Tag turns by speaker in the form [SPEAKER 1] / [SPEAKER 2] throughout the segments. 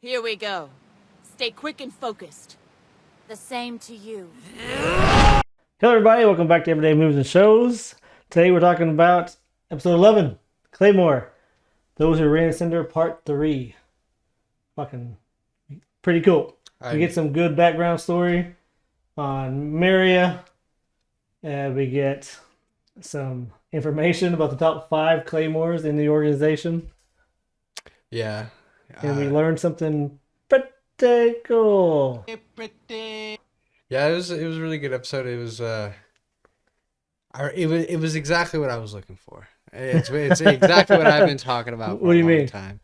[SPEAKER 1] Here we go. Stay quick and focused.
[SPEAKER 2] The same to you.
[SPEAKER 3] Hello, everybody. Welcome back to Everyday Movies and Shows. Today we're talking about episode 11, Claymore. Those Who Ran Asunder, Part 3. Fucking pretty cool. We get some good background story on Maria. We get some information about the top 5 Claymores in the organization.
[SPEAKER 4] Yeah.
[SPEAKER 3] And we learned something pretty cool.
[SPEAKER 4] Yeah, it was a really good episode. It was it was exactly what I was looking for. It's exactly what I've been talking about for
[SPEAKER 3] What do you
[SPEAKER 4] a long
[SPEAKER 3] mean?
[SPEAKER 4] time.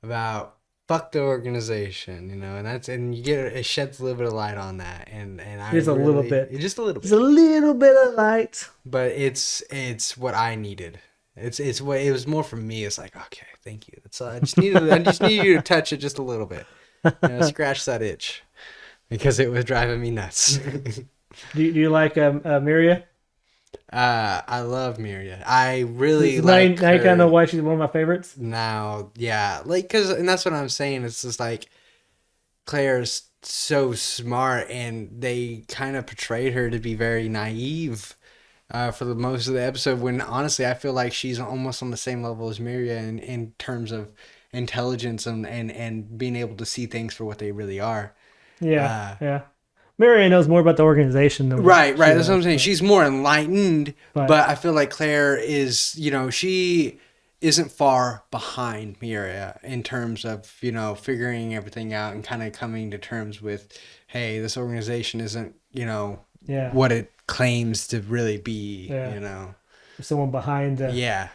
[SPEAKER 4] About fuck the organization, and you get it sheds a little bit of light on that, and
[SPEAKER 3] Just a little bit.
[SPEAKER 4] Just a little bit.
[SPEAKER 3] Just a little bit of light.
[SPEAKER 4] But it's what I needed. It's what it was more for me. It's like, okay, thank you. That's all. I just need you to touch it just a little bit. Scratch that itch, because it was driving me nuts.
[SPEAKER 3] Do you like Maria?
[SPEAKER 4] I love Miria. I really
[SPEAKER 3] Now you
[SPEAKER 4] like
[SPEAKER 3] kind of
[SPEAKER 4] her
[SPEAKER 3] know why she's one of my favorites.
[SPEAKER 4] now. Yeah, and that's what I'm saying. It's just like Claire's so smart, and they kind of portrayed her to be very naive for the most of the episode. When honestly, I feel like she's almost on the same level as Miria in terms of intelligence and being able to see things for what they really are.
[SPEAKER 3] Yeah. Maria knows more about the organization than
[SPEAKER 4] Right. That's what I'm saying. She's more enlightened,
[SPEAKER 3] But-
[SPEAKER 4] but I feel like Claire is, she isn't far behind Miria in terms of, figuring everything out and kind of coming to terms with, hey, this organization isn't,
[SPEAKER 3] Yeah.
[SPEAKER 4] what it claims to really be,
[SPEAKER 3] Yeah. Someone behind the
[SPEAKER 4] Yeah.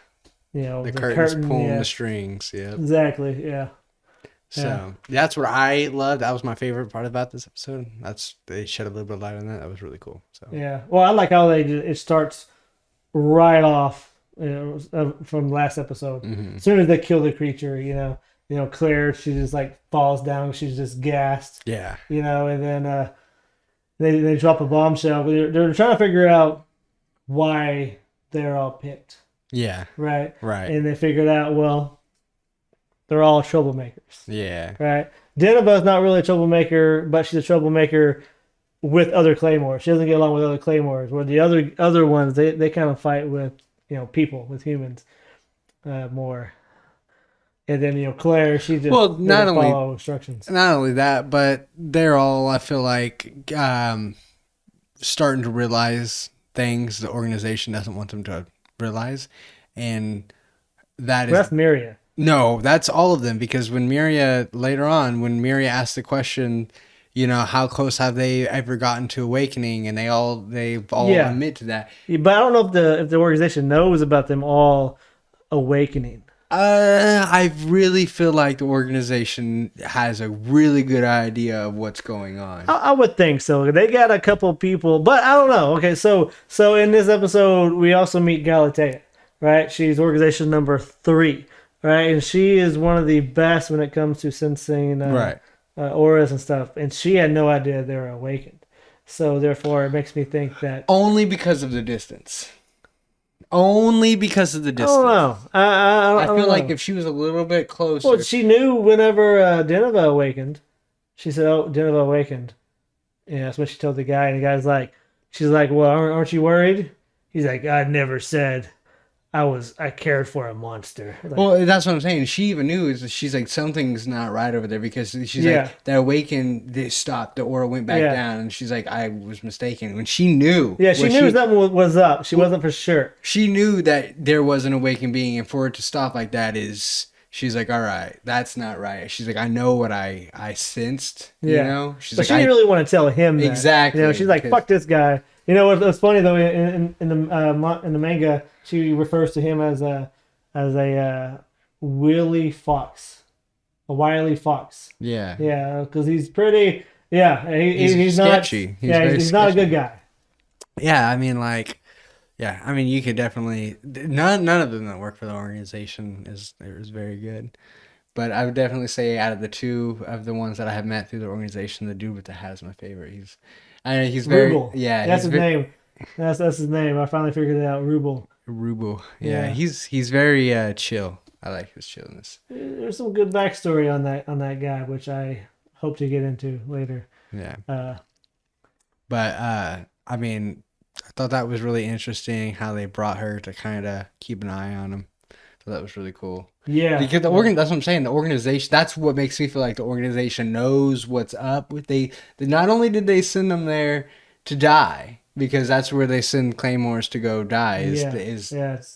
[SPEAKER 3] the
[SPEAKER 4] curtains
[SPEAKER 3] curtain,
[SPEAKER 4] pulling
[SPEAKER 3] yeah.
[SPEAKER 4] the strings. Yeah.
[SPEAKER 3] Exactly. Yeah.
[SPEAKER 4] So that's what I loved. That was my favorite part about this episode. They shed a little bit of light on that. That was really cool. So
[SPEAKER 3] Yeah. Well, I like how it starts right off from last episode.
[SPEAKER 4] Mhm.
[SPEAKER 3] As soon as they kill the creature, Claire, she just like falls down. She's just gassed.
[SPEAKER 4] yeah.
[SPEAKER 3] And then they drop a bombshell. They're trying to figure out why they're all picked,
[SPEAKER 4] Yeah.
[SPEAKER 3] right?
[SPEAKER 4] Right.
[SPEAKER 3] And they figured out, well, they're all troublemakers,
[SPEAKER 4] Yeah.
[SPEAKER 3] right? Denova's not really a troublemaker, but she's a troublemaker with other Claymores. She doesn't get along with other Claymores. Where the other ones, they kind of fight with people, with humans more. And then Claire, she just doesn't follow instructions.
[SPEAKER 4] Not only that, but they're all, I feel like, starting to realize things the organization doesn't want them to realize, and
[SPEAKER 3] That's Miria.
[SPEAKER 4] No, that's all of them, because when Miria asked the question, how close have they ever gotten to awakening, and they've all admit to that.
[SPEAKER 3] Yeah, but I don't know if the organization knows about them all awakening.
[SPEAKER 4] I really feel like the organization has a really good idea of what's going on.
[SPEAKER 3] I would think so. They got a couple people, but I don't know. Okay, so in this episode, we also meet Galatea, right? She's organization number 3, right? And she is one of the best when it comes to sensing auras and stuff. And she had no idea they were awakened. So therefore, it makes me think that
[SPEAKER 4] Only because of the distance. Only because of the distance.
[SPEAKER 3] I don't know. I
[SPEAKER 4] I feel
[SPEAKER 3] don't
[SPEAKER 4] like
[SPEAKER 3] know.
[SPEAKER 4] if she was a little bit closer.
[SPEAKER 3] Well, she knew whenever Denova awakened. She said, "Oh, Denova awakened." Yeah, that's what she told the guy, and the guy's like, "She's like, well, aren't you worried?" He's like, "I never said I cared for a monster." Like,
[SPEAKER 4] Well, that's what I'm saying. She even knew. She's like, something's not right over there, because she's like, that awakened, they stopped, the aura went back down, and she's like, I was mistaken. When she knew.
[SPEAKER 3] yeah, she knew something was up. She wasn't for sure.
[SPEAKER 4] She knew that there was an awakened being, and for it to stop like that she's like, all right, that's not right. She's like, I know what I sensed, She's
[SPEAKER 3] But
[SPEAKER 4] like,
[SPEAKER 3] she didn't really want to tell him that.
[SPEAKER 4] Exactly.
[SPEAKER 3] She's like, fuck this guy. What's funny though, in the manga, she refers to him as a wily fox, a wily fox.
[SPEAKER 4] Yeah.
[SPEAKER 3] Yeah, because he's pretty. Yeah, he's
[SPEAKER 4] sketchy.
[SPEAKER 3] Not. He's not a good guy.
[SPEAKER 4] Yeah, I mean, you could definitely none of them that work for the organization is very good, but I would definitely say out of the 2 of the ones that I have met through the organization, the dude with the hat is my favorite. He's very
[SPEAKER 3] Rubel. That's his name. That's his name. I finally figured it out. Rubel.
[SPEAKER 4] Yeah, he's very chill. I like his chilliness.
[SPEAKER 3] There's some good backstory on that guy, which I hope to get into later.
[SPEAKER 4] Yeah.
[SPEAKER 3] Uh,
[SPEAKER 4] But I mean, I thought that was really interesting how they brought her to kind of keep an eye on him. So that was really cool.
[SPEAKER 3] yeah,
[SPEAKER 4] Because that's what I'm saying. The organization, that's what makes me feel like the organization knows what's up. They not only did they send them there to die, because that's where they send claymores to go die.
[SPEAKER 3] It's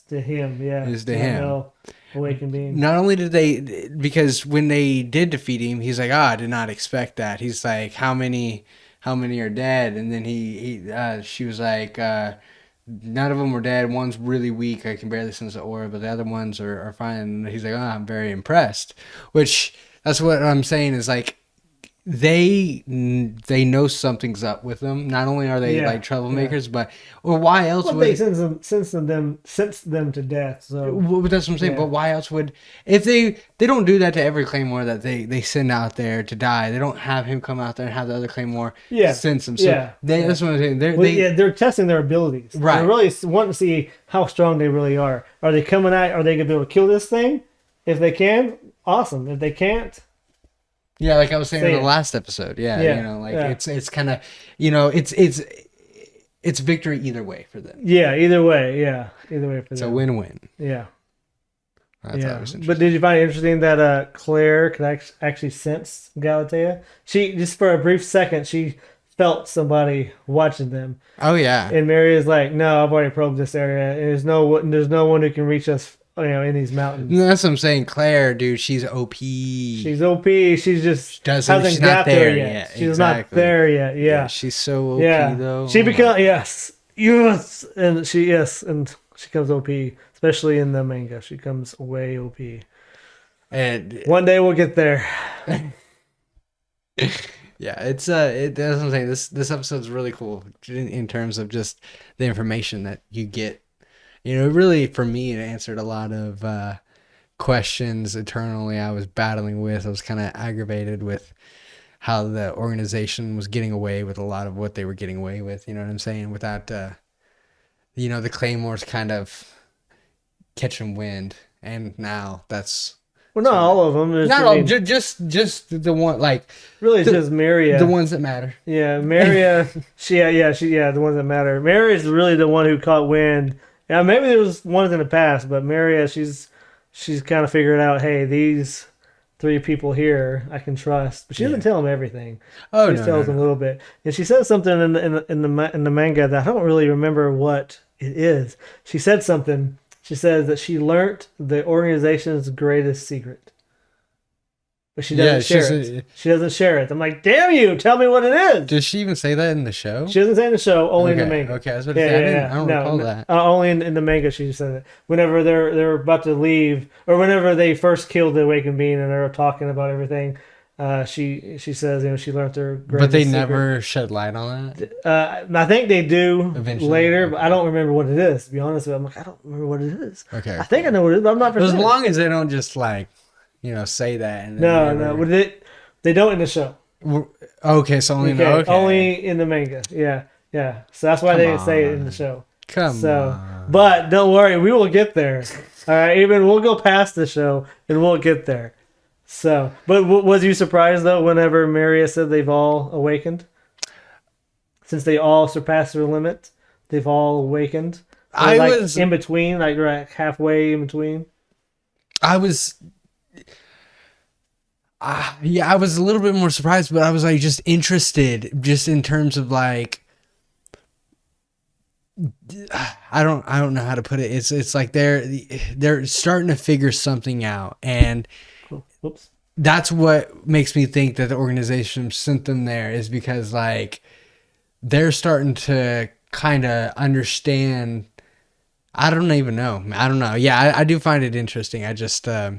[SPEAKER 3] to him. Yeah,
[SPEAKER 4] is to him.
[SPEAKER 3] No awakened being.
[SPEAKER 4] Not only did they, because when they did defeat him, he's like, I did not expect that. He's like, how many are dead? And then she was like, none of them were dead. One's really weak. I can barely sense the aura, but the other ones are fine. And he's like, I'm very impressed. Which, that's what I'm saying is like, they know something's up with them. Not only are they like troublemakers, but why else would
[SPEAKER 3] they sense them to death? So
[SPEAKER 4] well, that's what I'm saying. But why else would, if they don't do that to every claymore that they send out there to die? They don't have him come out there and have the other claymore sense them. So that's what I'm saying.
[SPEAKER 3] They're testing their abilities.
[SPEAKER 4] Right.
[SPEAKER 3] They're really wanting to see how strong they really are. Are they coming out? Are they gonna be able to kill this thing? If they can, awesome. If they can't.
[SPEAKER 4] Yeah, like I was saying in the last episode. Yeah. It's kind of, it's victory either way for them.
[SPEAKER 3] Yeah, either way. Yeah, either way for them.
[SPEAKER 4] It's a win-win.
[SPEAKER 3] Yeah.
[SPEAKER 4] I thought it was interesting.
[SPEAKER 3] But did you find it interesting that Claire could actually sense Galatea? She, just for a brief second, she felt somebody watching them.
[SPEAKER 4] Oh yeah.
[SPEAKER 3] And Mary is like, "No, I've already probed this area. And there's no one who can reach us, in these mountains."
[SPEAKER 4] That's what I'm saying. Claire, dude, she's OP.
[SPEAKER 3] She's OP. She's just
[SPEAKER 4] she's not there yet.
[SPEAKER 3] She's not there yet. Yeah.
[SPEAKER 4] She's so OP though.
[SPEAKER 3] She becomes and she comes OP, especially in the manga. She comes way OP.
[SPEAKER 4] And
[SPEAKER 3] one day we'll get there.
[SPEAKER 4] Yeah, that's what I'm saying. This episode's really cool in terms of just the information that you get. Really, for me, it answered a lot of questions internally I was battling with. I was kind of aggravated with how the organization was getting away with a lot of what they were getting away with. You know what I'm saying? Without, the claymores kind of catching wind. And now that's...
[SPEAKER 3] Well, not all of them.
[SPEAKER 4] Not all, just the one, like...
[SPEAKER 3] Really, it's just Maria.
[SPEAKER 4] The ones that matter.
[SPEAKER 3] Yeah, Maria, the ones that matter. Maria is really the one who caught wind. Yeah, maybe there was ones in the past, but Maria, she's kind of figured out, hey, these 3 people here I can trust. But she doesn't tell them everything. She tells them a little bit, and she says something in the manga that I don't really remember what it is. She said something. She says that she learnt the organization's greatest secret. But she doesn't share it. She doesn't share it. I'm like, damn you, tell me what it is.
[SPEAKER 4] Does she even say that in the show?
[SPEAKER 3] She doesn't say in the show, only in the manga.
[SPEAKER 4] Okay, I was about to say, I don't recall that.
[SPEAKER 3] Only in the manga she said it. Whenever they're about to leave, or whenever they first killed the awakened being and they're talking about everything, she says, she learned their greatest
[SPEAKER 4] But they
[SPEAKER 3] secret.
[SPEAKER 4] Never shed light on that?
[SPEAKER 3] I think they do
[SPEAKER 4] eventually
[SPEAKER 3] later, but I don't remember what it is, to be honest with you. I'm like, I don't remember what it is.
[SPEAKER 4] Okay.
[SPEAKER 3] I think I know what it is, but I'm not for
[SPEAKER 4] As
[SPEAKER 3] sure.
[SPEAKER 4] long as they don't just say that. And
[SPEAKER 3] No. They don't in the show.
[SPEAKER 4] Okay, so only
[SPEAKER 3] only in the manga. Yeah. So that's why they didn't say it in the show.
[SPEAKER 4] Come on.
[SPEAKER 3] But don't worry, we will get there. All right, even we'll go past the show and we'll get there. So, but was you surprised though whenever Maria said they've all awakened? Since they all surpassed their limit, they've all awakened.
[SPEAKER 4] I was
[SPEAKER 3] in between, like halfway in between.
[SPEAKER 4] I was a little bit more surprised, but I was just interested, just in terms of I don't know how to put it. It's like they're starting to figure something out, and
[SPEAKER 3] Whoops.
[SPEAKER 4] That's what makes me think that the organization sent them there, is because they're starting to kind of understand. I don't even know. I don't know. Yeah, I do find it interesting. I just I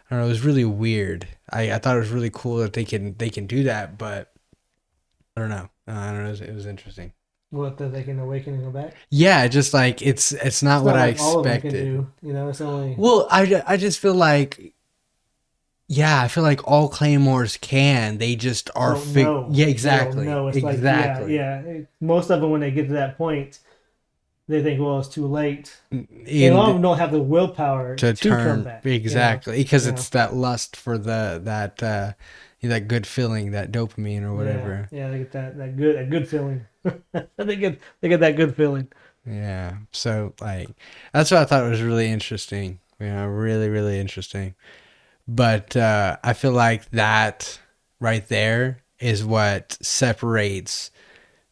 [SPEAKER 4] don't know. It was really weird. I thought it was really cool that they can do that, but I don't know. It was interesting.
[SPEAKER 3] What, that they can awaken and go back?
[SPEAKER 4] Yeah, just it's not what I expected.
[SPEAKER 3] All of them can do. It's only.
[SPEAKER 4] Well, I just feel like. Yeah, I feel like all claymores can. They just are.
[SPEAKER 3] No.
[SPEAKER 4] Yeah, exactly.
[SPEAKER 3] No, it's
[SPEAKER 4] exactly.
[SPEAKER 3] Yeah. Most of them, when they get to that point, they think, well, it's too late. And a
[SPEAKER 4] And
[SPEAKER 3] lot of them don't have the willpower
[SPEAKER 4] to
[SPEAKER 3] to come
[SPEAKER 4] turn
[SPEAKER 3] back.
[SPEAKER 4] exactly because
[SPEAKER 3] You know?
[SPEAKER 4] it's that lust for that good feeling, that dopamine or whatever.
[SPEAKER 3] Yeah, they get that good feeling. they get that good feeling.
[SPEAKER 4] Yeah. So like that's what I thought was really interesting. Really, really interesting. But I feel like that right there is what separates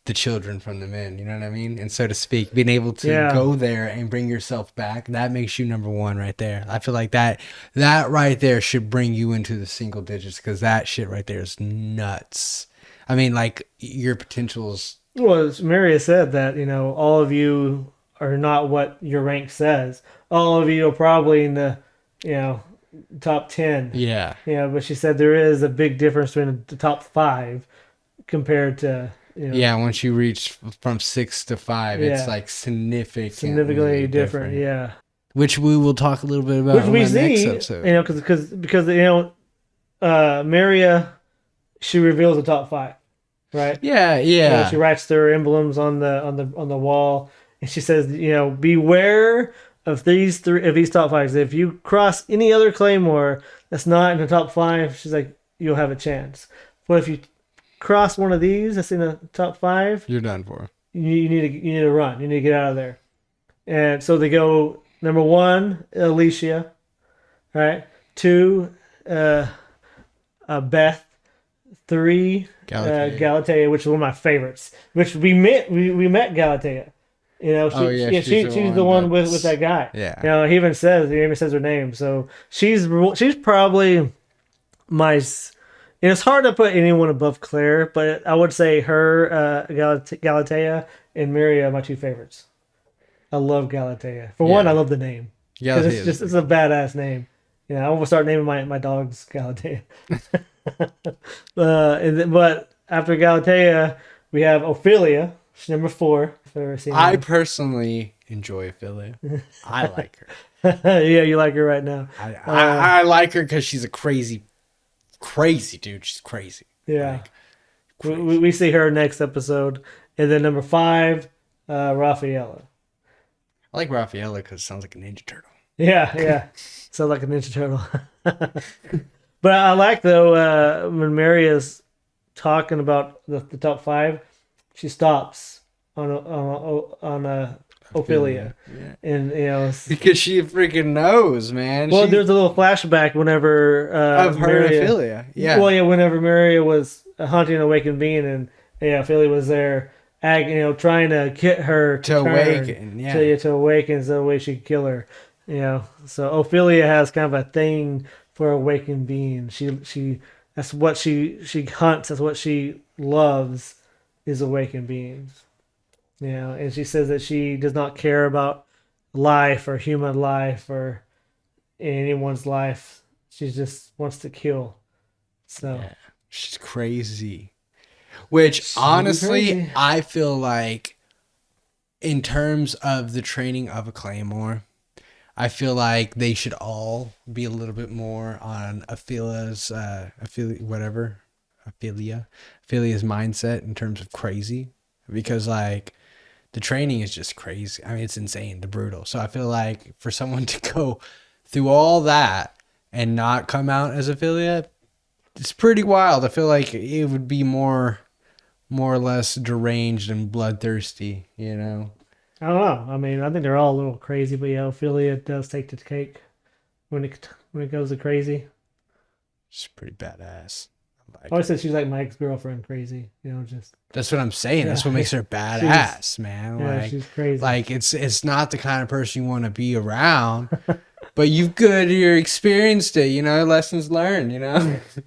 [SPEAKER 4] the children from the men, you know what I mean? And so to speak, being able to go there and bring yourself back, that makes you number one right there. I feel like that right there should bring you into the single digits because that shit right there is nuts. I mean, like your potentials.
[SPEAKER 3] Well, as Maria said that, all of you are not what your rank says. All of you are probably in the, you know, top 10.
[SPEAKER 4] Yeah.
[SPEAKER 3] But she said there is a big difference between the top 5 compared to,
[SPEAKER 4] Yeah, once you reach from 6 to 5, it's like
[SPEAKER 3] significantly different. Yeah.
[SPEAKER 4] Which we will talk a little bit about
[SPEAKER 3] Which
[SPEAKER 4] in
[SPEAKER 3] we
[SPEAKER 4] the next
[SPEAKER 3] see,
[SPEAKER 4] episode.
[SPEAKER 3] because Maria, she reveals the top 5, right?
[SPEAKER 4] Yeah.
[SPEAKER 3] She writes their emblems on the wall, and she says, beware of these top 5s. If you cross any other Claymore that's not in the top 5, she's like, you'll have a chance. But if you cross one of these that's in the top 5,
[SPEAKER 4] You're done for.
[SPEAKER 3] you need to run. You need to get out of there. And so they go number 1, Alicia, right? 2, Beth. 3, Galatea, which is one of my favorites. Which we met Galatea. She's the one with that guy.
[SPEAKER 4] Yeah.
[SPEAKER 3] He even says her name. So she's probably my. It's hard to put anyone above Claire, but I would say her, Galatea, and Maria are my 2 favorites. I love Galatea. For one, I love the name. It's a badass name. I almost start naming my dogs Galatea. But after Galatea, we have Ophelia. She's number 4. If I've ever seen her.
[SPEAKER 4] I personally enjoy Ophelia. I like her.
[SPEAKER 3] Yeah, you like her right now.
[SPEAKER 4] I like her because she's a crazy dude. She's crazy.
[SPEAKER 3] Yeah. We see her next episode. And then number 5, Rafaela.
[SPEAKER 4] I like Rafaela because it sounds like a Ninja Turtle.
[SPEAKER 3] Yeah. Sounds like a Ninja Turtle. But I like, though, when Maria's talking about the top 5, she stops on Ophelia.
[SPEAKER 4] Yeah.
[SPEAKER 3] And,
[SPEAKER 4] because she freaking knows, man.
[SPEAKER 3] Well, there's a little flashback whenever
[SPEAKER 4] of her and Ophelia. Yeah.
[SPEAKER 3] Well, yeah, whenever Maria was hunting an awakened being, and Ophelia was there, trying to get her to
[SPEAKER 4] awaken. Yeah.
[SPEAKER 3] To awaken, so the way she could kill her. So Ophelia has kind of a thing for awakened beings. She that's what she hunts. That's what she loves, is awakened beings. And she says that she does not care about life or human life or anyone's life. She just wants to kill. So
[SPEAKER 4] yeah. She's crazy. Which honestly, I feel like in terms of the training of a Claymore, I feel like they should all be a little bit more on Ophelia's mindset in terms of crazy, because like the training is just crazy. I mean, it's insane, the brutal. So I feel like for someone to go through all that and not come out as Ophelia, it's pretty wild. I feel like it would be more or less deranged and bloodthirsty,
[SPEAKER 3] I don't know. I mean, I think they're all a little crazy, but yeah, Ophelia does take the cake when it goes to crazy.
[SPEAKER 4] She's pretty badass.
[SPEAKER 3] I always said she's like my ex-girlfriend, crazy. Just
[SPEAKER 4] that's what I'm saying. That's what makes her badass, man.
[SPEAKER 3] Yeah, she's crazy.
[SPEAKER 4] Like it's not the kind of person you want to be around, but you're experienced it. Lessons learned.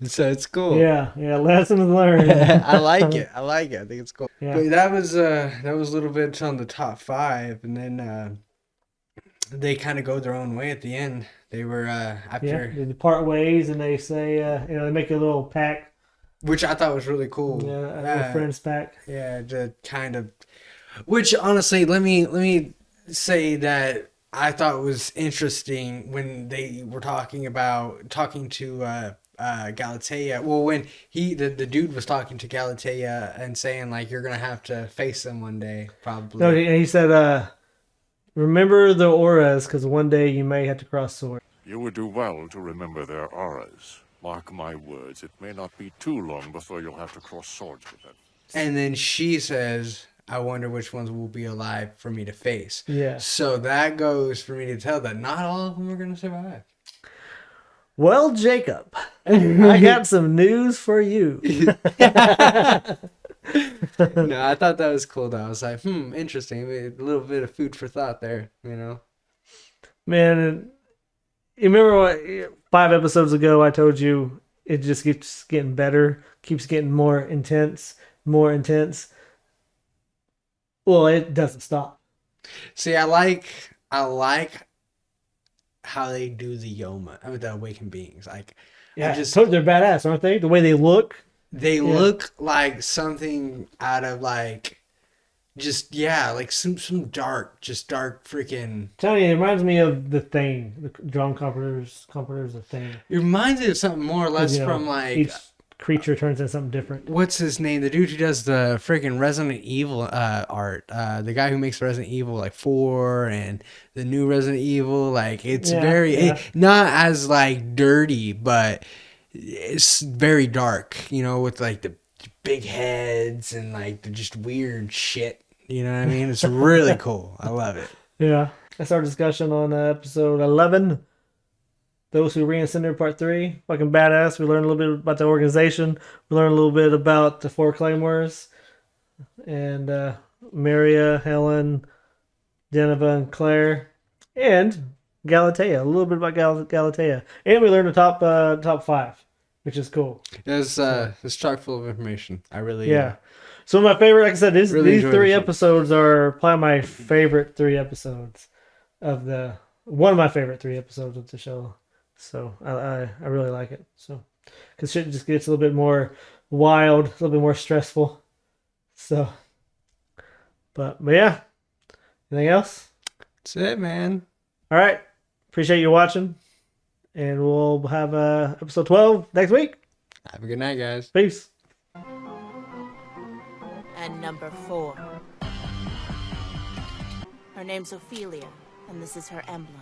[SPEAKER 4] So it's cool.
[SPEAKER 3] Yeah, lessons learned.
[SPEAKER 4] I like it. I think it's cool.
[SPEAKER 3] Yeah.
[SPEAKER 4] But that was a little bit on the top 5, and then they kind of go their own way at the end. They were after
[SPEAKER 3] they part ways, and they say they make a little pact.
[SPEAKER 4] Which I thought was really cool.
[SPEAKER 3] Yeah, a little friends pact.
[SPEAKER 4] Yeah, to kind of. Which honestly, let me say that I thought was interesting when they were talking to Galatea. Well, when the dude was talking to Galatea and saying like you're gonna have to face them one day, probably.
[SPEAKER 3] No, he said Remember the auras, because one day you may have to cross swords.
[SPEAKER 5] You would do well to remember their auras. Mark my words, it may not be too long before you'll have to cross swords with them.
[SPEAKER 4] And then she says, I wonder which ones will be alive for me to face.
[SPEAKER 3] Yeah.
[SPEAKER 4] So that goes for me to tell that not all of them are going to survive.
[SPEAKER 3] Well, Jacob, I got some news for you.
[SPEAKER 4] No, I thought that was cool, though. I was like, interesting. A little bit of food for thought there, you know?
[SPEAKER 3] Man, you remember what 5 episodes ago I told you it just keeps getting better, keeps getting more intense, more intense. Well, it doesn't stop.
[SPEAKER 4] See, I like how they do the Yoma, I mean, the awakened beings. Like,
[SPEAKER 3] Yeah, they're badass, aren't they? The way they look.
[SPEAKER 4] They look like something out of like, just like some dark freaking.
[SPEAKER 3] Tell you, it reminds me of the Thing, the John Carpenter's The Thing.
[SPEAKER 4] It reminds me of something more or less from like
[SPEAKER 3] each creature turns into something different.
[SPEAKER 4] What's his name? The dude who does the freaking Resident Evil art. The guy who makes Resident Evil like 4 and the new Resident Evil. Like it's not as like dirty, but it's very dark. You know, with like the big heads and like the just weird shit. You know what I mean? It's really cool. I love it.
[SPEAKER 3] Yeah. That's our discussion on episode 11. Those Who Ring Asunder Part 3. Fucking badass. We learned a little bit about the organization. We learned a little bit about the 4 Claymores. And Maria, Helen, Geneva, and Claire. And Galatea. A little bit about Galatea. And we learned the top 5, which is cool.
[SPEAKER 4] It's chock full of information. I really...
[SPEAKER 3] Yeah. So my favorite, like I said, these 3 episodes are probably my favorite 3 episodes of the... One of my favorite 3 episodes of the show. So I really like it. So because shit just gets a little bit more wild, a little bit more stressful. So, but yeah. Anything else?
[SPEAKER 4] That's it, man.
[SPEAKER 3] All right. Appreciate you watching, and we'll have episode 12 next week.
[SPEAKER 4] Have a good night, guys.
[SPEAKER 3] Peace.
[SPEAKER 1] And number 4. Her name's Ophelia, and this is her emblem.